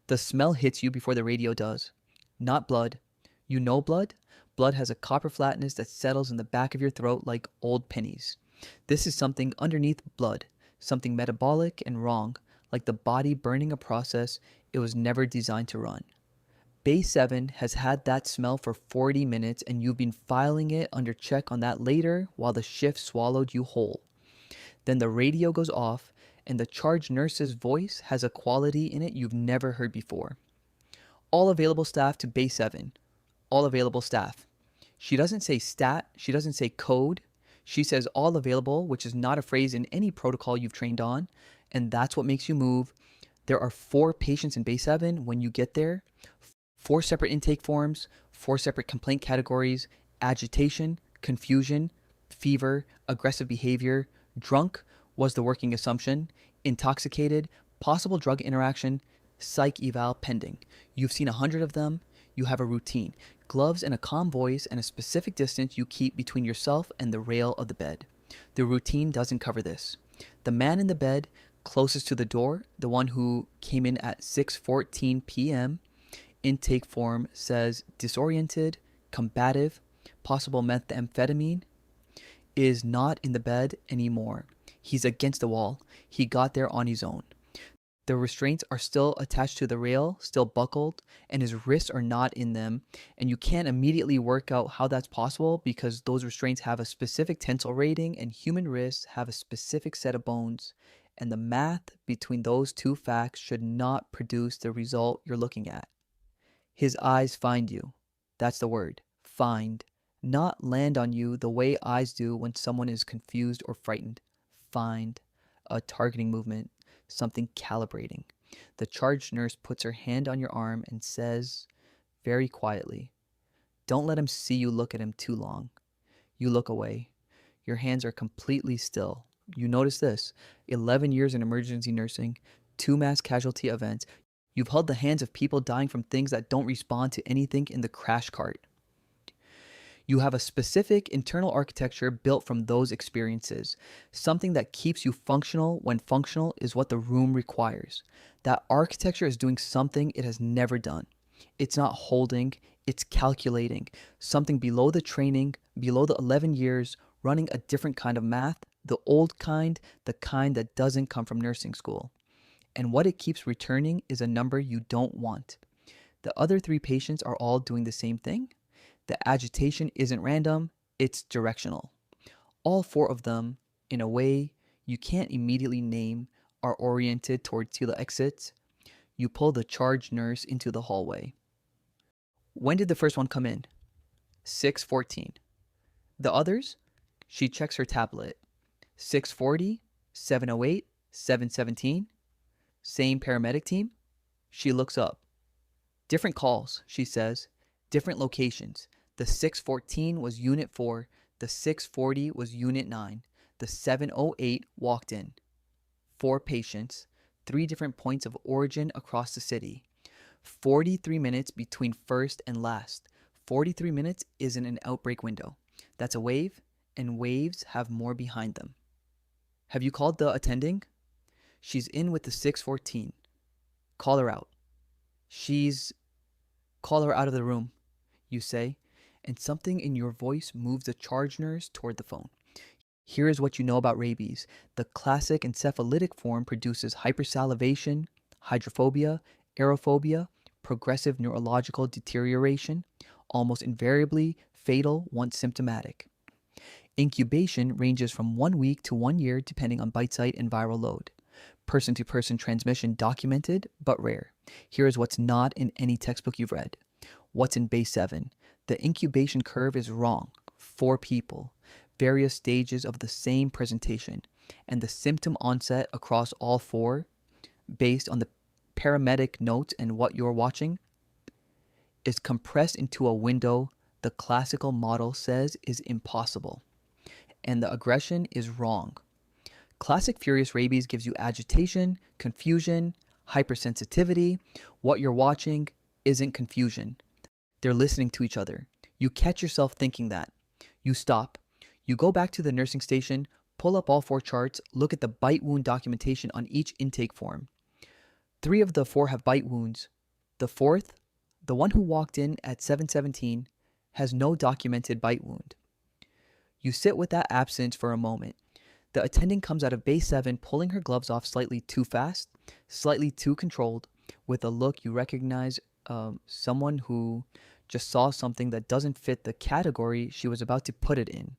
The smell hits you before the radio does. Not blood. You know blood? Blood has a copper flatness that settles in the back of your throat like old pennies. This is something underneath blood, something metabolic and wrong, like the body burning a process it was never designed to run. Bay 7 has had that smell for 40 minutes and you've been filing it under check on that later while the shift swallowed you whole. Then the radio goes off and the charge nurse's voice has a quality in it you've never heard before. All available staff to Bay 7. All available staff. She doesn't say stat, she doesn't say code. She says all available, which is not a phrase in any protocol you've trained on, and that's what makes you move. There are 4 patients in Bay 7 when you get there. 4 separate intake forms, 4 separate complaint categories: agitation, confusion, fever, aggressive behavior, drunk was the working assumption, intoxicated, possible drug interaction, psych eval pending. You've seen 100 of them. You have a routine. Gloves and a calm voice and a specific distance you keep between yourself and the rail of the bed. The routine doesn't cover this. The man in the bed closest to the door, the one who came in at 6:14 p.m., intake form says disoriented, combative, possible methamphetamine, is not in the bed anymore. He's against the wall. He got there on his own. The restraints are still attached to the rail, still buckled, and his wrists are not in them. And you can't immediately work out how that's possible because those restraints have a specific tensile rating and human wrists have a specific set of bones. And the math between those two facts should not produce the result you're looking at. His eyes find you. That's the word. Find. Not land on you the way eyes do when someone is confused or frightened. Find. A targeting movement. Something calibrating. The charge nurse puts her hand on your arm and says, very quietly, don't let him see you look at him too long. You look away. Your hands are completely still. You notice this: 11 years in emergency nursing, 2 mass casualty events. You've held the hands of people dying from things that don't respond to anything in the crash cart. You have a specific internal architecture built from those experiences, something that keeps you functional when functional is what the room requires. That architecture is doing something it has never done. It's not holding, it's calculating, something below the training, below the 11 years, running a different kind of math, the old kind, the kind that doesn't come from nursing school. And what it keeps returning is a number you don't want. The other 3 patients are all doing the same thing. The agitation isn't random, it's directional. All 4 of them, in a way you can't immediately name, are oriented toward the exits. You pull the charge nurse into the hallway. When did the first one come in? 6:14. The others? She checks her tablet. 6:40, 7:08, 7:17. Same paramedic team? She looks up. Different calls, she says. Different locations. The 6:14 was Unit 4. The 6:40 was Unit 9. The 7:08 walked in. 4 patients. 3 different points of origin across the city. 43 minutes between first and last. 43 minutes isn't an outbreak window. That's a wave, and waves have more behind them. Have you called the attending? She's in with the 6:14. Call her out. Call her out of the room, you say, and something in your voice moves the charge nurse toward the phone. Here is what you know about rabies. The classic encephalitic form produces hypersalivation, hydrophobia, aerophobia, progressive neurological deterioration, almost invariably fatal once symptomatic. Incubation ranges from 1 week to 1 year depending on bite site and viral load. Person-to-person transmission documented, but rare. Here is what's not in any textbook you've read. What's in Bay 7? The incubation curve is wrong. 4 people, various stages of the same presentation, and the symptom onset across all 4, based on the paramedic notes and what you're watching, is compressed into a window the classical model says is impossible. And the aggression is wrong. Classic furious rabies gives you agitation, confusion, hypersensitivity. What you're watching isn't confusion. They're listening to each other. You catch yourself thinking that. You stop. You go back to the nursing station, pull up all 4 charts, look at the bite wound documentation on each intake form. 3 of the 4 have bite wounds. The fourth, the one who walked in at 7:17, has no documented bite wound. You sit with that absence for a moment. The attending comes out of bay 7 pulling her gloves off slightly too fast, slightly too controlled, with a look you recognize someone who just saw something that doesn't fit the category she was about to put it in.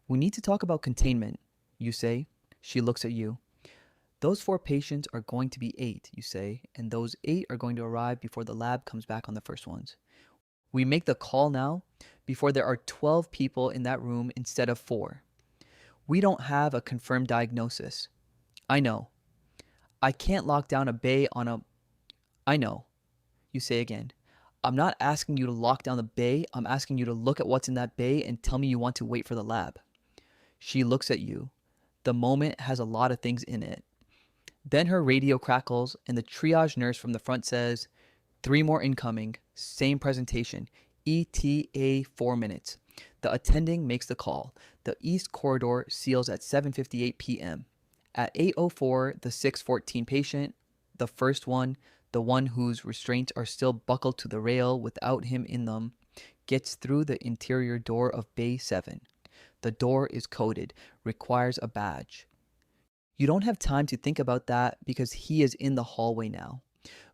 We need to talk about containment, you say. She looks at you. Those 4 patients are going to be 8, you say, and those 8 are going to arrive before the lab comes back on the first ones. We make the call now before there are 12 people in that room instead of 4. We don't have a confirmed diagnosis. I know. I can't lock down a bay on a... I know, you say again. I'm not asking you to lock down the bay. I'm asking you to look at what's in that bay and tell me you want to wait for the lab. She looks at you. The moment has a lot of things in it. Then her radio crackles and the triage nurse from the front says, 3 more incoming, same presentation, ETA 4 minutes. The attending makes the call. The east corridor seals at 7:58 p.m. At 8:04, the 6:14 patient, the first one, the one whose restraints are still buckled to the rail without him in them, gets through the interior door of Bay 7. The door is coded, requires a badge. You don't have time to think about that because he is in the hallway now,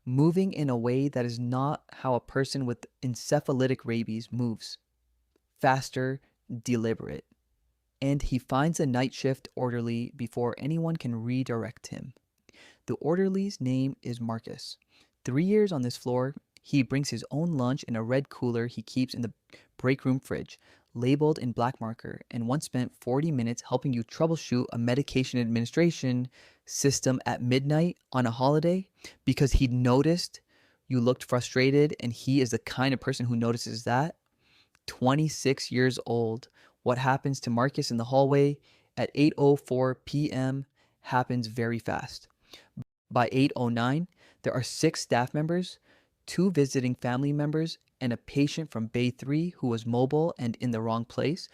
moving in a way that is not how a person with encephalitic rabies moves. Faster, deliberate. And he finds a night shift orderly before anyone can redirect him. The orderly's name is Marcus. 3 years on this floor, he brings his own lunch in a red cooler he keeps in the break room fridge, labeled in black marker, and once spent 40 minutes helping you troubleshoot a medication administration system at midnight on a holiday because he noticed you looked frustrated, and he is the kind of person who notices that. 26 years old. What happens to Marcus in the hallway at 8:04 p.m. happens very fast. By 8:09, there are 6 staff members, 2 visiting family members, and a patient from Bay 3 who was mobile and in the wrong place,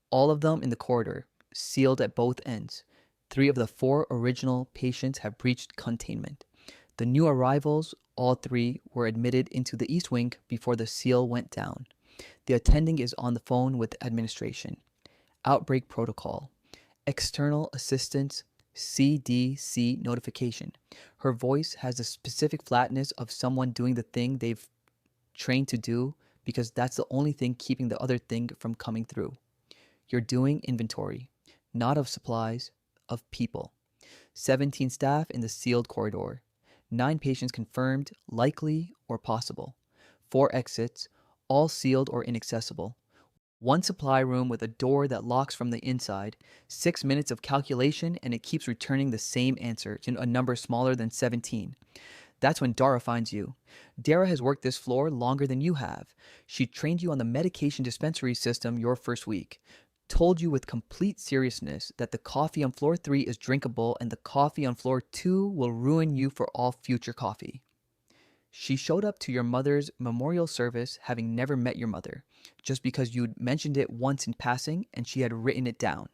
all of them in the corridor, sealed at both ends. 3 of the 4 original patients have breached containment. The new arrivals, all 3, were admitted into the East Wing before the seal went down. The attending is on the phone with administration. Outbreak protocol. External assistance CDC notification. Her voice has the specific flatness of someone doing the thing they've trained to do because that's the only thing keeping the other thing from coming through. You're doing inventory, not of supplies, of people. 17 staff in the sealed corridor. 9 patients confirmed, likely or possible. 4 exits, all sealed or inaccessible. 1 supply room with a door that locks from the inside. 6 minutes of calculation and it keeps returning the same answer to a number smaller than 17. That's when Dara finds you. Dara has worked this floor longer than you have. She trained you on the medication dispensary system your first week. Told you with complete seriousness that the coffee on floor 3 is drinkable and the coffee on floor 2 will ruin you for all future coffee. She showed up to your mother's memorial service having never met your mother, just because you'd mentioned it once in passing and she had written it down.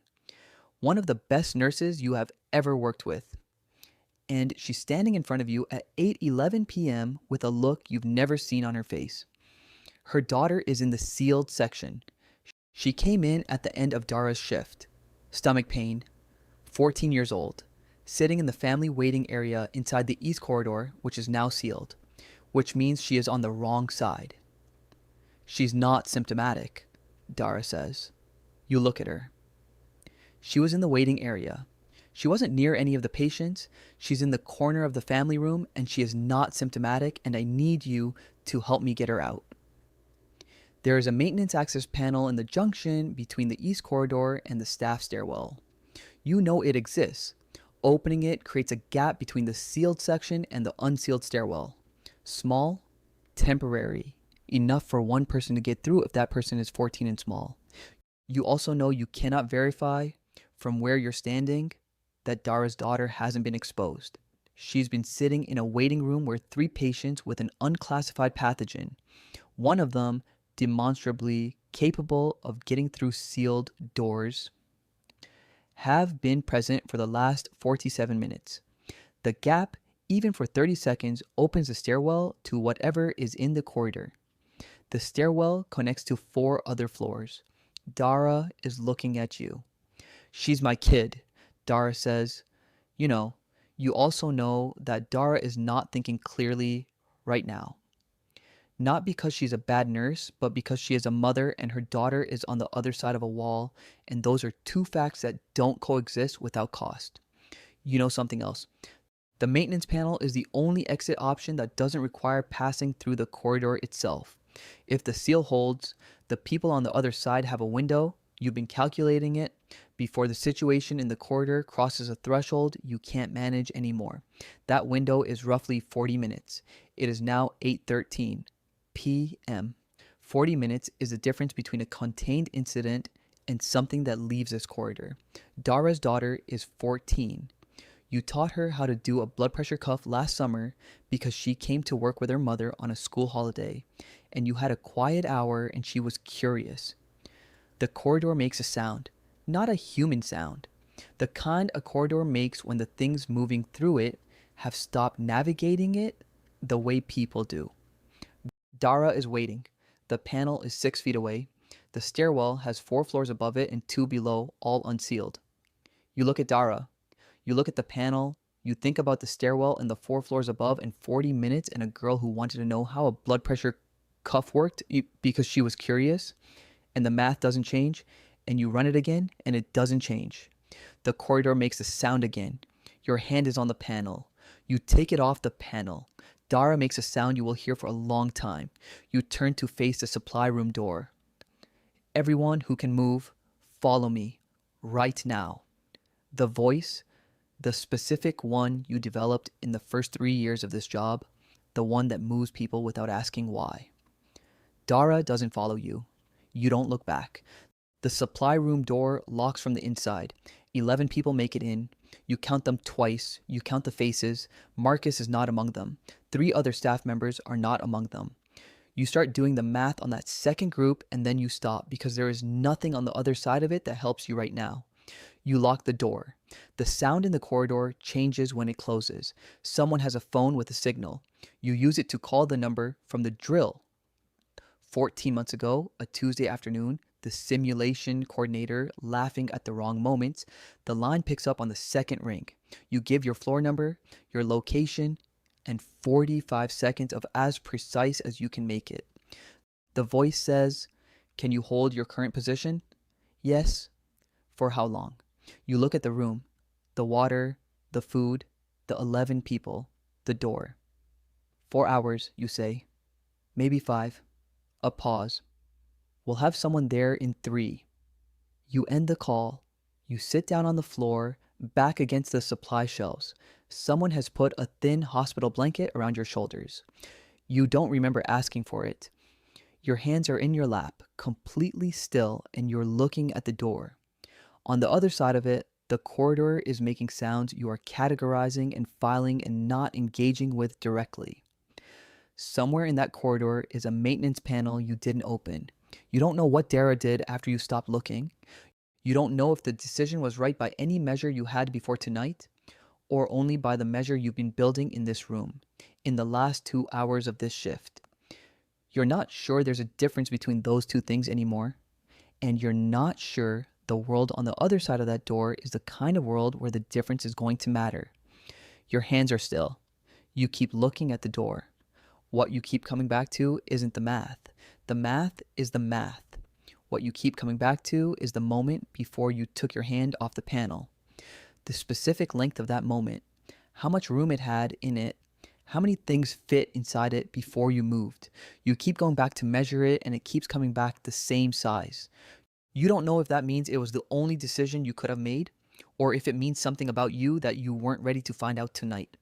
One of the best nurses you have ever worked with. And she's standing in front of you at 8:11 p.m. with a look you've never seen on her face. Her daughter is in the sealed section. She came in at the end of Dara's shift. Stomach pain, 14 years old, sitting in the family waiting area inside the east corridor, which is now sealed, which means she is on the wrong side. She's not symptomatic, Dara says. You look at her. She was in the waiting area. She wasn't near any of the patients. She's in the corner of the family room and she is not symptomatic, and I need you to help me get her out. There is a maintenance access panel in the junction between the east corridor and the staff stairwell. You know it exists. Opening it creates a gap between the sealed section and the unsealed stairwell. Small, temporary, enough for one person to get through if that person is 14 and small. You also know you cannot verify from where you're standing that Dara's daughter hasn't been exposed. She's been sitting in a waiting room where 3 patients with an unclassified pathogen, one of them demonstrably capable of getting through sealed doors, have been present for the last 47 minutes. The gap even for 30 seconds, opens the stairwell to whatever is in the corridor. The stairwell connects to 4 other floors. Dara is looking at you. She's my kid, Dara says. You know, you also know that Dara is not thinking clearly right now. Not because she's a bad nurse, but because she is a mother and her daughter is on the other side of a wall, and those are 2 facts that don't coexist without cost. You know something else. The maintenance panel is the only exit option that doesn't require passing through the corridor itself. If the seal holds, the people on the other side have a window, you've been calculating it, before the situation in the corridor crosses a threshold you can't manage anymore. That window is roughly 40 minutes. It is now 8:13 p.m. 40 minutes is the difference between a contained incident and something that leaves this corridor. Dara's daughter is 14. You taught her how to do a blood pressure cuff last summer because she came to work with her mother on a school holiday, and you had a quiet hour and she was curious. The corridor makes a sound, not a human sound. The kind a corridor makes when the things moving through it have stopped navigating it the way people do. Dara is waiting. The panel is 6 feet away. The stairwell has 4 floors above it and 2 below, all unsealed. You look at Dara. You look at the panel. You think about the stairwell and the 4 floors above and 40 minutes and a girl who wanted to know how a blood pressure cuff worked because she was curious, and the math doesn't change, and you run it again and it doesn't change. The corridor makes a sound again. Your hand is on the panel. You take it off the panel. Dara makes a sound you will hear for a long time. You turn to face the supply room door. Everyone who can move, follow me, right now. The voice, the specific one you developed in the first 3 years of this job, the one that moves people without asking why. Dara doesn't follow you. You don't look back. The supply room door locks from the inside. 11 people make it in. You count them twice. You count the faces. Marcus is not among them. 3 other staff members are not among them. You start doing the math on that second group and then you stop because there is nothing on the other side of it that helps you right now. You lock the door. The sound in the corridor changes when it closes. Someone has a phone with a signal. You use it to call the number from the drill. 14 months ago, a Tuesday afternoon, the simulation coordinator laughing at the wrong moments, the line picks up on the second ring. You give your floor number, your location, and 45 seconds of as precise as you can make it. The voice says, "Can you hold your current position?" "Yes." "For how long?" You look at the room, the water, the food, the 11 people, the door. 4 hours, you say. Maybe 5. A pause. "We'll have someone there in 3. You end the call. You sit down on the floor, back against the supply shelves. Someone has put a thin hospital blanket around your shoulders. You don't remember asking for it. Your hands are in your lap, completely still, and you're looking at the door. On the other side of it, the corridor is making sounds you are categorizing and filing and not engaging with directly. Somewhere in that corridor is a maintenance panel you didn't open. You don't know what Dara did after you stopped looking. You don't know if the decision was right by any measure you had before tonight, or only by the measure you've been building in this room, in the last 2 hours of this shift. You're not sure there's a difference between those 2 things anymore, and you're not sure the world on the other side of that door is the kind of world where the difference is going to matter. Your hands are still. You keep looking at the door. What you keep coming back to isn't the math. The math is the math. What you keep coming back to is the moment before you took your hand off the panel. The specific length of that moment, how much room it had in it, how many things fit inside it before you moved. You keep going back to measure it and it keeps coming back the same size. You don't know if that means it was the only decision you could have made, or if it means something about you that you weren't ready to find out tonight.